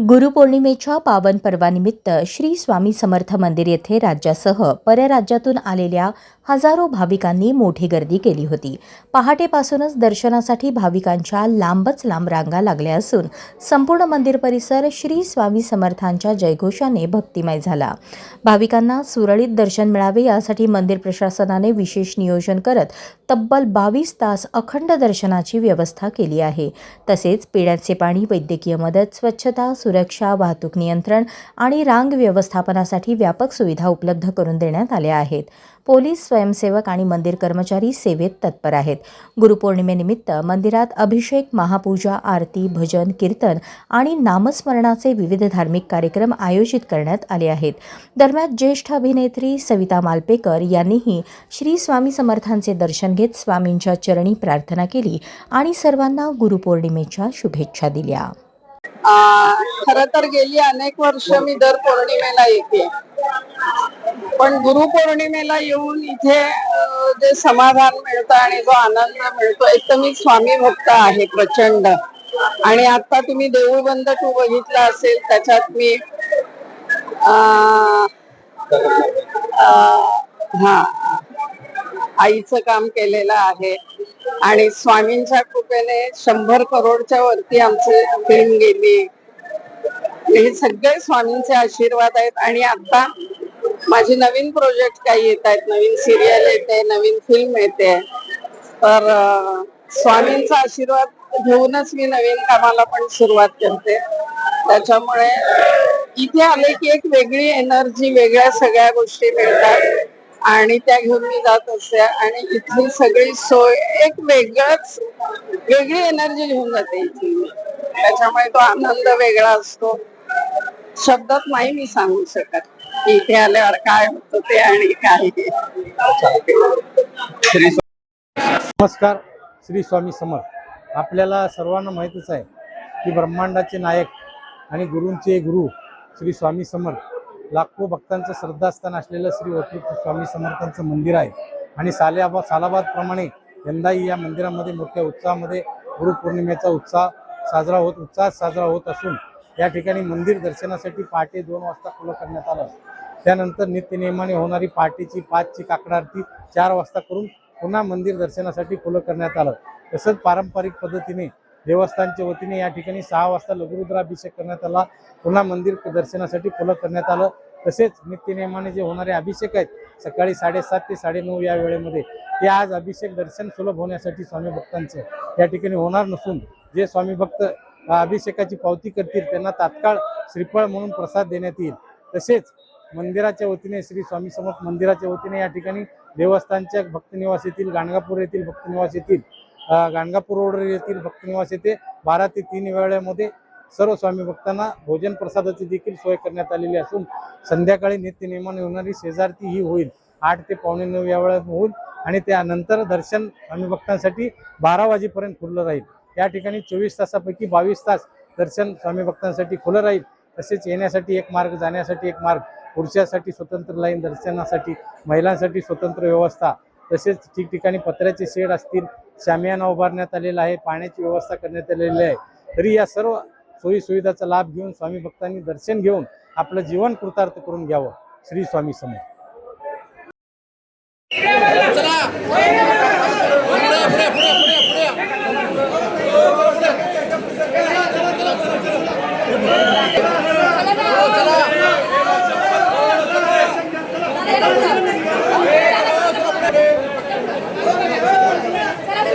गुरुपौर्णिमेच्या पावन पर्वानिमित्त श्री स्वामी समर्थ मंदिर येथे राज्यासह परराज्यातून आलेल्या हजारो भाविकांनी मोठी गर्दी केली होती। पहाटेपासूनच दर्शनासाठी भाविकांच्या लांबच लांब रांगा लागल्या असून संपूर्ण मंदिर परिसर श्री स्वामी समर्थांच्या जयघोषाने भक्तिमय झाला। भाविकांना सुरळीत दर्शन मिळावे यासाठी मंदिर प्रशासनाने विशेष नियोजन करत तब्बल 22 तास अखंड दर्शनाची व्यवस्था केली आहे। तसेच पिण्याचे पाणी, वैद्यकीय मदत, स्वच्छता, सुरक्षा, वाहतूक नियंत्रण आणि रांग व्यवस्थापनासाठी व्यापक सुविधा उपलब्ध करून देण्यात आल्या आहेत। पोलीस, स्वयंसेवक आणि मंदिर कर्मचारी सेवेत तत्पर आहेत। गुरुपौर्णिमेनिमित्त मंदिरात अभिषेक, महापूजा, आरती, भजन, कीर्तन आणि नामस्मरणाचे विविध धार्मिक कार्यक्रम आयोजित करण्यात आले आहेत। दरम्यान ज्येष्ठ अभिनेत्री सविता मालपेकर यांनीही श्री स्वामी समर्थांचे दर्शन घेत स्वामींच्या चरणी प्रार्थना केली आणि सर्वांना गुरुपौर्णिमेच्या शुभेच्छा दिल्या। खरं तर गेली अनेक वर्ष मी दर पौर्णिमेला येते, पण गुरुपौर्णिमेला येऊन इथे जे समाधान मिळतं आणि जो आनंद मिळतो, एक तर मी स्वामी भक्त आहे प्रचंड, आणि आता तुम्ही देऊळ बंद 2 बघितला असेल, त्याच्यात मी आईचं काम केलेलं आहे आणि स्वामींच्या कृपेने 100 करोडच्या वरती आमची फिल्म गेली। हे सगळे स्वामींचे आशीर्वाद आहेत। आणि आता माझी नवीन प्रोजेक्ट काही येत आहेत, नवीन सिरियल येते, नवीन फिल्म येते, तर स्वामींचा आशीर्वाद घेऊनच मी नवीन कामाला पण सुरुवात करते। त्याच्यामुळे इथे आले की एक वेगळी एनर्जी, वेगळ्या सगळ्या गोष्टी मिळतात आणि त्या घेऊन मी जात असते आणि इथली सगळी सोय एक वेगळी एनर्जी घेऊन जाते इथली। त्याच्यामुळे तो आनंद वेगळा असतो, शब्दात नाही मी सांगू शकत इथे आल्यावर काय होतं ते आणि काय। नमस्कार, श्री स्वामी समर्थ। आपल्याला सर्वांना माहितीच आहे की ब्रह्मांडाचे नायक आणि गुरूंचे गुरु श्री स्वामी समर्थ, लाखो भक्तांचं श्रद्धास्थान असलेलं श्री वटवृक्ष स्वामी समर्थांचं मंदिर आहे। आणि सालाबाद प्रमाणे यंदाही या मंदिरामध्ये मोठ्या उत्साहामध्ये गुरुपौर्णिमेचा उत्साह साजरा होत असून या ठिकाणी मंदिर दर्शनासाठी पहाटे 2 वाजता खुलं करण्यात आलं। त्यानंतर नित्यनियमाने होणारी पहाटेची 5ची काकड आरती 4 वाजता करून पुन्हा मंदिर दर्शनासाठी खुलं करण्यात आलं। तसंच पारंपरिक पद्धतीने देवस्थानच्या वतीने या ठिकाणी 6 वाजता लघुरुद्राभिषेक करण्यात आला, पुन्हा मंदिर दर्शनासाठी खुलं करण्यात आलं। तसेच नित्यनियमाने जे होणारे अभिषेक आहेत सकाळी 7:30 ते 9:30 या वेळेमध्ये, ते आज अभिषेक दर्शन सुलभ होण्यासाठी स्वामी भक्तांचे या ठिकाणी होणार नसून जे स्वामी भक्त अभिषेकाची पावती करतील त्यांना तात्काळ श्रीफळ म्हणून प्रसाद देण्यात येईल। तसेच मंदिराच्या वतीने, श्री स्वामी समर्थ मंदिराच्या वतीने या ठिकाणी देवस्थानच्या भक्तनिवास येथील, गाणगापूर येथील भक्तनिवास येथील, गाणगापूर रोड येथील भक्तनिवास येथे 12 ते 3 वेळेमध्ये सर्व स्वामी भक्तांना भोजन प्रसादाची देखील सोय करण्यात आलेली असून संध्याकाळी नित्यनियमाने होणारी शेजारती ही होईल 8 ते पावणे 9 या वेळेत होईल आणि त्यानंतर दर्शन स्वामी भक्तांसाठी 12 वाजेपर्यंत खुलं राहील। या ठिकाणी 24 तासापैकी 22 तास दर्शन स्वामी भक्तांसाठी खुलं राहील। तसेच येण्यासाठी एक मार्ग, जाण्यासाठी एक मार्ग, पुरुषांसाठी स्वतंत्र लाईन, दर्शनासाठी महिलांसाठी स्वतंत्र व्यवस्था, तसेच ठिकठिकाणी पत्र्याचे शेड असतील, शामियाना उभारण्यात आलेला आहे, पाण्याची व्यवस्था करण्यात आलेली आहे। तरी या सर्व सोयी सुविधाचा लाभ घेऊन स्वामी भक्तांनी दर्शन घेऊन आपलं जीवन कृतार्थ करून घ्यावं। श्री स्वामी समर्थ। चला